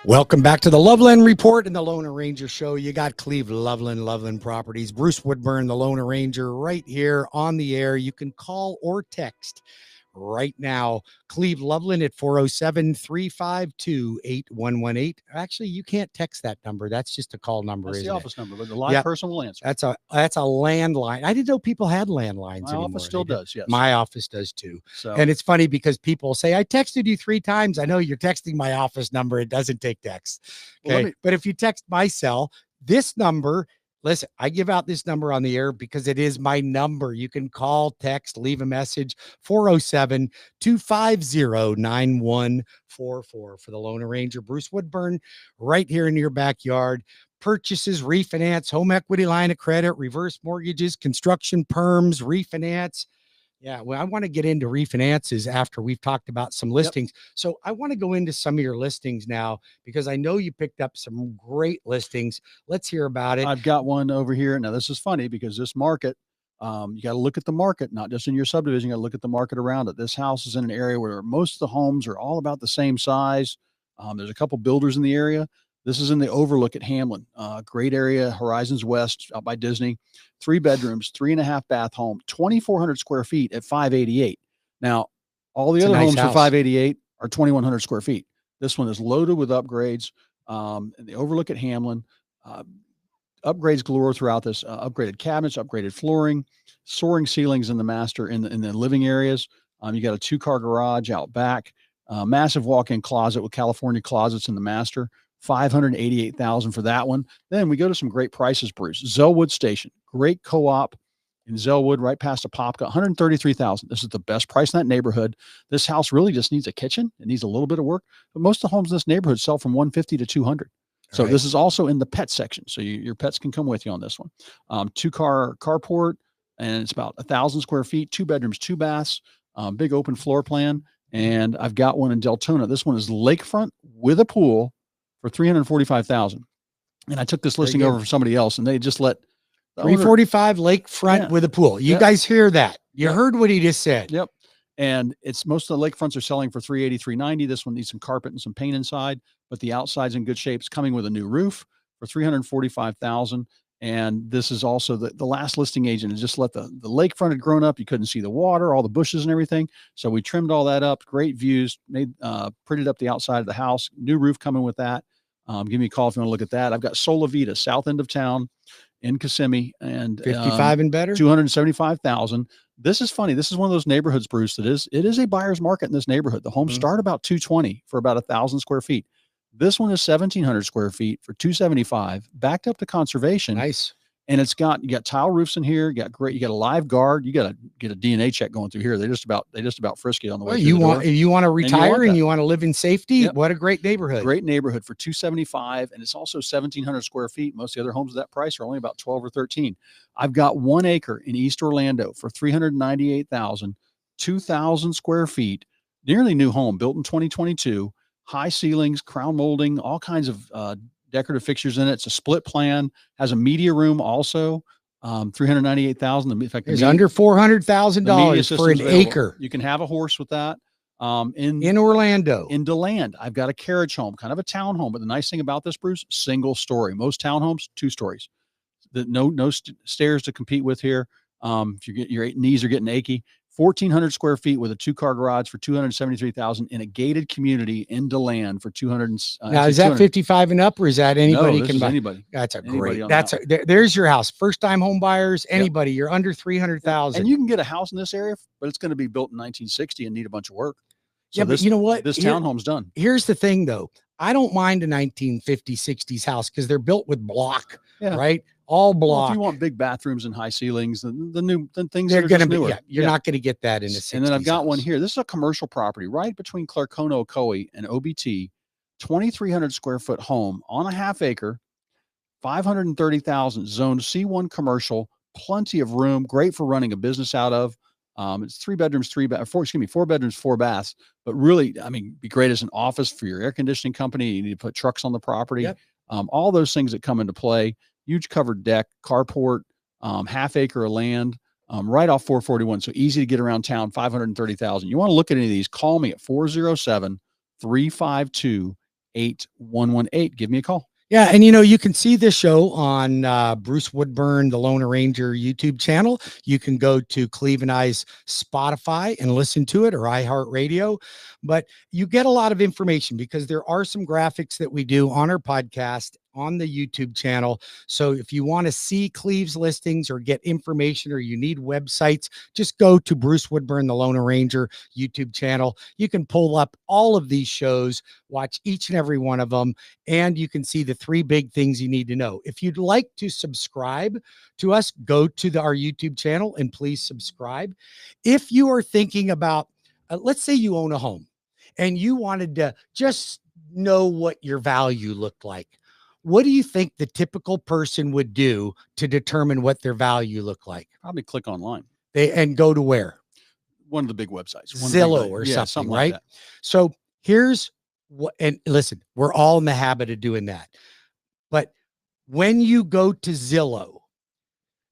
Welcome back to the Loveland Report and the Lone Ranger Show. You got Cleve Loveland, Loveland Properties, Bruce Woodburn, the Lone Ranger, right here on the air. You can call or text right now. Cleve Loveland at 407-352-8118. Actually, you can't text that number. That's just a call number. That's the isn't office it? number, but the live person will answer. That's a landline. I didn't know people had landlines My anymore. office still does, yes. My office does too. So, and it's funny because people say, I texted you 3 times. I know you're texting my office number. It doesn't take text. Okay. Well, but if you text my cell, this number, listen, I give out this number on the air because it is my number. You can call, text, leave a message, 407-250-9144 for the Lone Ranger, Bruce Woodburn, right here in your backyard. Purchases, refinance, home equity line of credit, reverse mortgages, construction perms, refinance. Yeah, well, I want to get into refinances after we've talked about some listings. Yep. So I want to go into some of your listings now because I know you picked up some great listings. Let's hear about it. I've got one over here. Now, this is funny because this market, you got to look at the market, not just in your subdivision. You got to look at the market around it. This house is in an area where most of the homes are all about the same size. There's a couple builders in the area. This is in the overlook at Hamlin. Great area, Horizons West, out by Disney. 3 bedrooms, 3.5 bath home, 2,400 square feet at $588. Now, all the other homes for $588 are 2,100 square feet. This one is loaded with upgrades. In the overlook at Hamlin, upgrades galore throughout this. Upgraded cabinets, upgraded flooring, soaring ceilings in the master in the living areas. You got a 2-car garage out back, massive walk-in closet with California closets in the master. $588,000 for that one. Then we go to some great prices, Bruce. Zellewood Station, great co-op in Zellewood, right past Apopka, $133,000. This is the best price in that neighborhood. This house really just needs a kitchen. It needs a little bit of work, but most of the homes in this neighborhood sell from $150,000 to $200,000. So right. This is also in the pet section. So your pets can come with you on this one. 2-car carport, and it's about 1,000 square feet, 2 bedrooms, 2 baths, big open floor plan. And I've got one in Deltona. This one is lakefront with a pool for $345,000. And I took this listing over for somebody else, and they just let $345 lakefront with a pool. You guys hear that? You heard what he just said. Yep. And it's most of the lakefronts are selling for $380, $390. This one needs some carpet and some paint inside, but the outside's in good shape. It's coming with a new roof for $345,000. And this is also the last listing agent has just let the lakefront had grown up. You couldn't see the water, all the bushes and everything. So we trimmed all that up. Great views, prettied up the outside of the house. New roof coming with that. Give me a call if you want to look at that. I've got Sola Vita, south end of town in Kissimmee, and 55 and better, $275,000. This is funny. This is one of those neighborhoods, Bruce. It is a buyer's market in this neighborhood. The homes start about $220 for about 1,000 square feet. This one is 1,700 square feet for $275, backed up to conservation. Nice. And you got tile roofs in here. You got a live guard. You got to get a DNA check going through here. They just about frisk you on the way. If you want to retire and you want to live in safety, what a great neighborhood. Great neighborhood for $275, and it's also 1,700 square feet. Most of the other homes at that price are only about 12 or 13. I've got 1 acre in East Orlando for $398,000, 2,000 square feet, nearly new home, built in 2022. High ceilings, crown molding, all kinds of decorative fixtures in it. It's a split plan, has a media room also, $398,000. In fact, it's under $400,000 for an acre. You can have a horse with that. In Orlando. In DeLand, I've got a carriage home, kind of a townhome. But the nice thing about this, Bruce, single story. Most townhomes, 2 stories. No stairs to compete with here. If your knees are getting achy. 1,400 square feet with a 2-car garage for $273,000 in a gated community in DeLand for $200. Now, is that 55 and up, or is that anybody can buy? Anybody. That's a great. There's your house. First time home buyers. Anybody. You're under 300,000, and you can get a house in this area, but it's going to be built in 1960 and need a bunch of work. So but you know what? This townhome's done. Here's the thing, though. I don't mind a 1950s, 60s house because they're built with block, right? All block. Well, if you want big bathrooms and high ceilings, the things they're going to be. Newer. You're not going to get that in a 60s. And then I've got house. one here. This is a commercial property right between Clarkona, Ocoee, and OBT. 2,300 square foot home on a half acre, $530,000. Zone C1 commercial. Plenty of room. Great for running a business out of. It's 4 bedrooms, 4 bedrooms, 4 baths. But really, be great as an office for your air conditioning company. You need to put trucks on the property. Yep. All those things that come into play. Huge covered deck, carport, half acre of land, right off 441. So easy to get around town, $530,000. You want to look at any of these, call me at 407-352-8118. 888-8118. Give me a call. Yeah. And, you can see this show on Bruce Woodburn, the Lone Ranger YouTube channel. You can go to Cleve and I's Spotify and listen to it, or iHeartRadio. But you get a lot of information because there are some graphics that we do on our podcast on the YouTube channel. So if you want to see Cleve's listings or get information, or you need websites, just go to Bruce Woodburn, the Lone Ranger YouTube channel. You can pull up all of these shows, watch each and every one of them, and you can see the 3 big things you need to know. If you'd like to subscribe to us, go to our YouTube channel and please subscribe. If you are thinking about, let's say you own a home and you wanted to just know what your value looked like. What do you think the typical person would do to determine what their value looked like? Probably click online. And go to where? One of the big websites. Zillow or something, right? Like that. So here's what, and listen, we're all in the habit of doing that. But when you go to Zillow,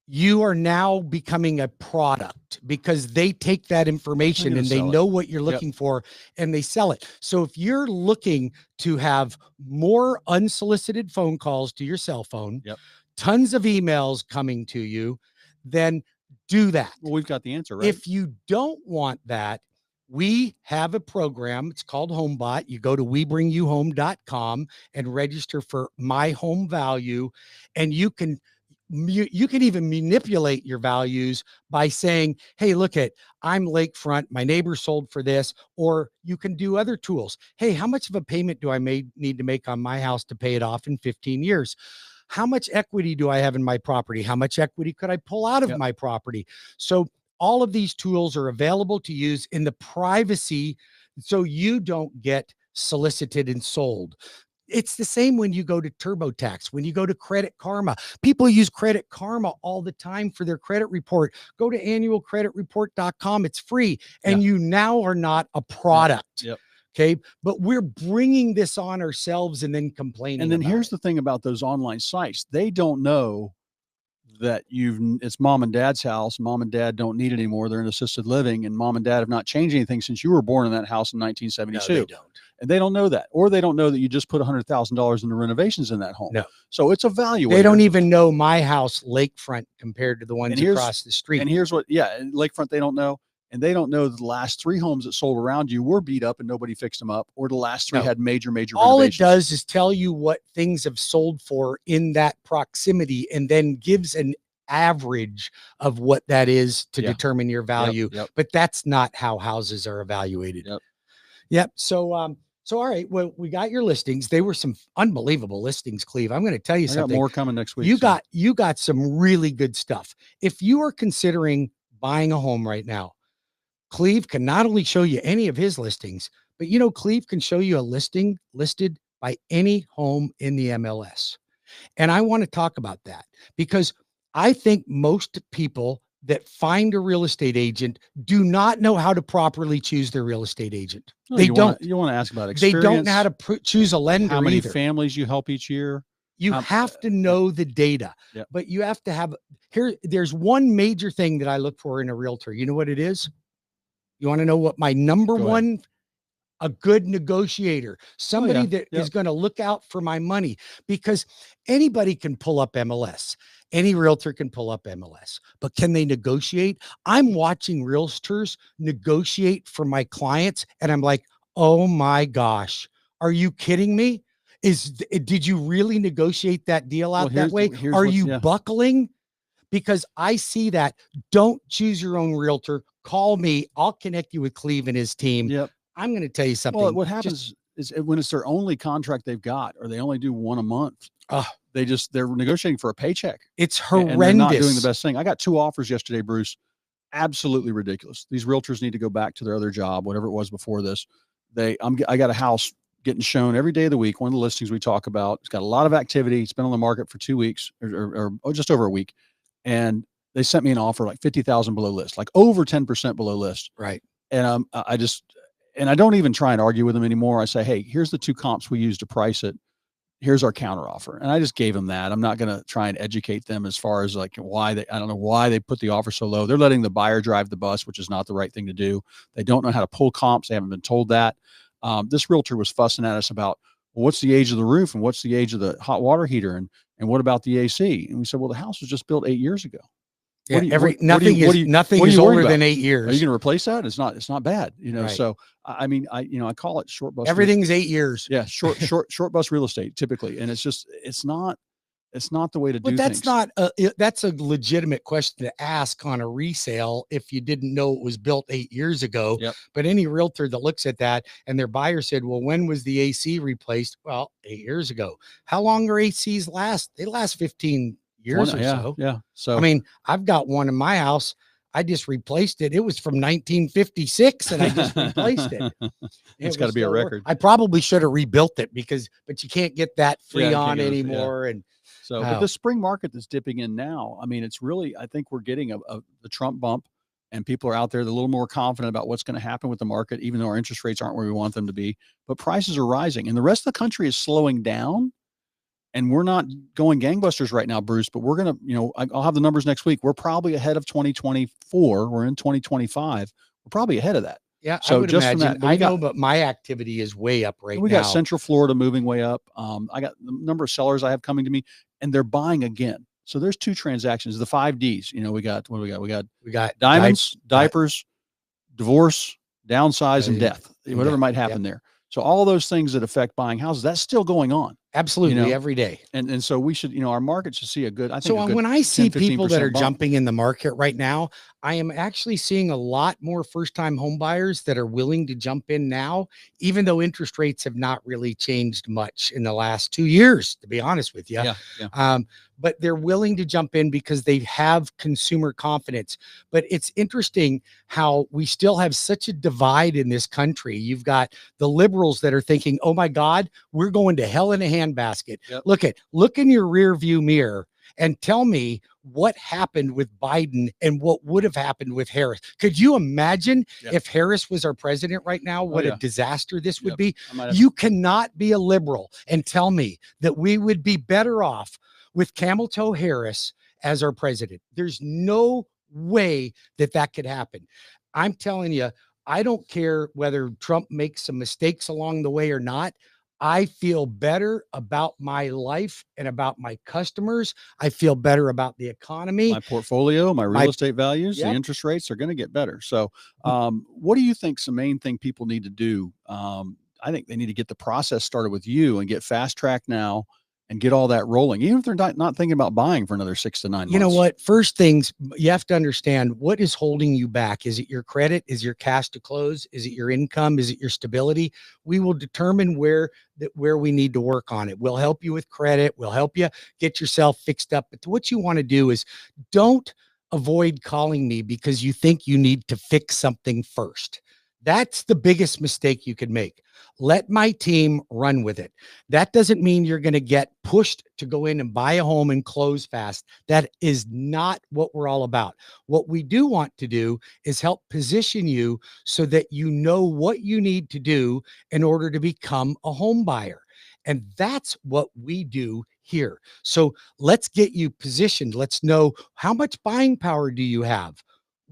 you are now becoming a product, because they take that information and they know what you're looking for, and they sell it. So if you're looking to have more unsolicited phone calls to your cell phone, tons of emails coming to you, then do that. Well, we've got the answer, right? If you don't want that, we have a program. It's called HomeBot. You go to webringyouhome.com and register for My Home Value, and you can even manipulate your values by saying, hey, look I'm lakefront, my neighbor sold for this. Or you can do other tools. Hey, how much of a payment do I need to make on my house to pay it off in 15 years? How much equity do I have in my property? How much equity could I pull out of my property? So all of these tools are available to use in the privacy, so you don't get solicited and sold. It's the same when you go to TurboTax, when you go to Credit Karma. People use Credit Karma all the time for their credit report. Go to annualcreditreport.com. It's free. And you now are not a product. Okay. But we're bringing this on ourselves and then complaining. And then here's the thing about those online sites. They don't know that it's mom and dad's house. Mom and dad don't need it anymore. They're in assisted living, and mom and dad have not changed anything since you were born in that house in 1972. No, they don't. And they don't know that, or they don't know that you just put $100,000 into renovations in that home. No. So it's evaluated. They don't even know my house lakefront compared to the ones across the street. And here's what, lakefront, they don't know. And they don't know that the last 3 homes that sold around you were beat up and nobody fixed them up, or the last 3 had major All renovations. it does is tell you what things have sold for in that proximity, and then gives an average of what that is to determine your value. But that's not how houses are evaluated. So all right, well, we got your listings. They were some unbelievable listings, Cleve. I'm going to tell you something. Got more coming next week. You got some really good stuff. If you are considering buying a home right now, Cleve can not only show you any of his listings, but Cleve can show you a listing listed by any home in the MLS. And I want to talk about that, because I think most people that find a real estate agent do not know how to properly choose their real estate agent. They don't. You want to ask about experience. They don't know how to choose a lender. How many either. Families you help each year. You have to know the data, but you have to have there's one major thing that I look for in a realtor. You know what it is? You want to know what my number one? A good negotiator, somebody that is going to look out for my money, because anybody can pull up MLS. Any realtor can pull up MLS, but can they negotiate? I'm watching realtors negotiate for my clients, and I'm like, oh my gosh, are you kidding me? Did you really negotiate that deal out that way? Are you buckling? Because I see that. Don't choose your own realtor. Call me. I'll connect you with Cleve and his team. I'm going to tell you something. Well, what happens is when it's their only contract they've got, or they only do one a month, they're negotiating for a paycheck. It's horrendous. And they're not doing the best thing. I got 2 offers yesterday, Bruce. Absolutely ridiculous. These realtors need to go back to their other job, whatever it was before this. I got a house getting shown every day of the week. One of the listings we talk about. It's got a lot of activity. It's been on the market for 2 weeks or just over a week. And they sent me an offer like 50,000 below list, like over 10% below list. Right. And I don't even try and argue with them anymore. I say, hey, here's the 2 comps we use to price it. Here's our counter offer. And I just gave them that. I'm not going to try and educate them as far as like I don't know why they put the offer so low. They're letting the buyer drive the bus, which is not the right thing to do. They don't know how to pull comps. They haven't been told that. This realtor was fussing at us about well, what's the age of the roof and what's the age of the hot water heater? And what about the AC? And we said, well, the house was just built 8 years ago. Yeah, Nothing is older than 8 years. Are you going to replace that? It's not bad, Right. So I mean, I call it short bus. Everything's 8 years. Yeah. Short bus real estate typically. And it's not the way to do But things. that's a legitimate question to ask on a resale if you didn't know it was built 8 years ago. Yep. But any realtor that looks at that and their buyer said, well, when was the AC replaced? Well, 8 years ago. How long are ACs last? They last 15 years or so. Yeah. So I mean, I've got one in my house. I just replaced it. It was from 1956 and I just replaced it. It's got to be a record. I probably should have rebuilt it but you can't get that free on anymore. Yeah. And so, but the spring market that's dipping in now, I mean, it's really, I think we're getting the Trump bump, and people are out there, they're a little more confident about what's going to happen with the market, even though our interest rates aren't where we want them to be, but prices are rising and the rest of the country is slowing down. And we're not going gangbusters right now, Bruce, but we're going to, I'll have the numbers next week. We're probably ahead of 2024. We're in 2025. We're probably ahead of that. Yeah. So I would just imagine, from that, but my activity is way up right now. We got Central Florida moving way up. I got the number of sellers I have coming to me and they're buying again. So there's 2 transactions, the 5 Ds, we got diamonds, diapers, divorce, downsize, and death, whatever might happen there. So all those things that affect buying houses, that's still going on. Absolutely. Every day. And so we should, our market should see a good, when I see 10, people that are bump. jumping in the market right now, I am actually seeing a lot more first-time home buyers that are willing to jump in now, even though interest rates have not really changed much in the last 2 years, to be honest with you. Yeah. But they're willing to jump in because they have consumer confidence. But it's interesting how we still have such a divide in this country. You've got the liberals that are thinking, oh my God, we're going to hell in a handbasket. Yep. Look in your rear view mirror and tell me what happened with Biden and what would have happened with Harris. Could you imagine if Harris was our president right now, what a disaster this would be? You cannot be a liberal and tell me that we would be better off with Camel Toe Harris as our president. There's no way that could happen. I'm telling you, I don't care whether Trump makes some mistakes along the way or not. I feel better about my life and about my customers. I feel better about the economy. My portfolio, my real estate values, the interest rates are going to get better. So what do you think's the main thing people need to do? I think they need to get the process started with you and get fast track now and get all that rolling, even if they're not thinking about buying for another 6 to 9 months. You know what? First things, you have to understand what is holding you back. Is it your credit? Is your cash to close? Is it your income? Is it your stability? We will determine where we need to work on it. We'll help you with credit. We'll help you get yourself fixed up. But what you want to do is don't avoid calling me because you think you need to fix something first. That's the biggest mistake you could make. Let my team run with it. That doesn't mean you're going to get pushed to go in and buy a home and close fast. That is not what we're all about. What we do want to do is help position you so that you know what you need to do in order to become a home buyer. And that's what we do here. So let's get you positioned. Let's know how much buying power do you have?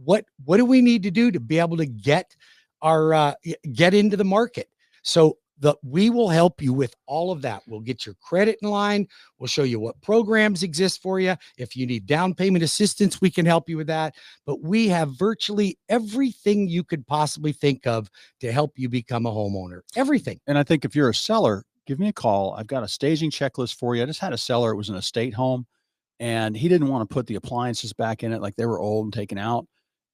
What do we need to do to be able to get into the market? So we will help you with all of that. We'll get your credit in line. We'll show you what programs exist for you. If you need down payment assistance, we can help you with that. But we have virtually everything you could possibly think of to help you become a homeowner. Everything. And I think if you're a seller, give me a call. I've got a staging checklist for you. I just had a seller. It was an estate home and he didn't want to put the appliances back in it. Like they were old and taken out.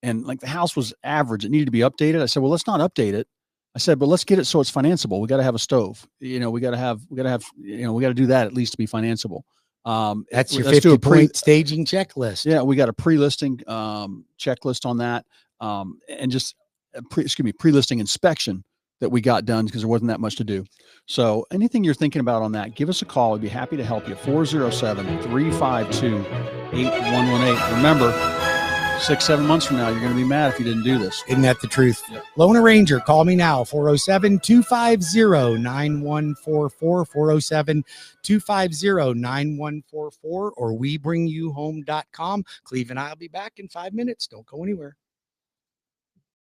And like the house was average. It needed to be updated. I said, well, let's not update it. I said, but let's get it so it's financeable. We got to have a stove. We got to do that at least to be financeable. That's your 50-point staging checklist. Yeah, we got a pre-listing checklist on that, and just pre-listing inspection that we got done because there wasn't that much to do. So anything you're thinking about on that, give us a call. We'd be happy to help you. 407-352-8118. Remember, 6-7 months from now, you're going to be mad if you didn't do this. Isn't that the truth? Yep. Loan Arranger, call me now, 407-250-9144, 407-250-9144, or WeBringYouHome.com. Cleve and I will be back in 5 minutes. Don't go anywhere.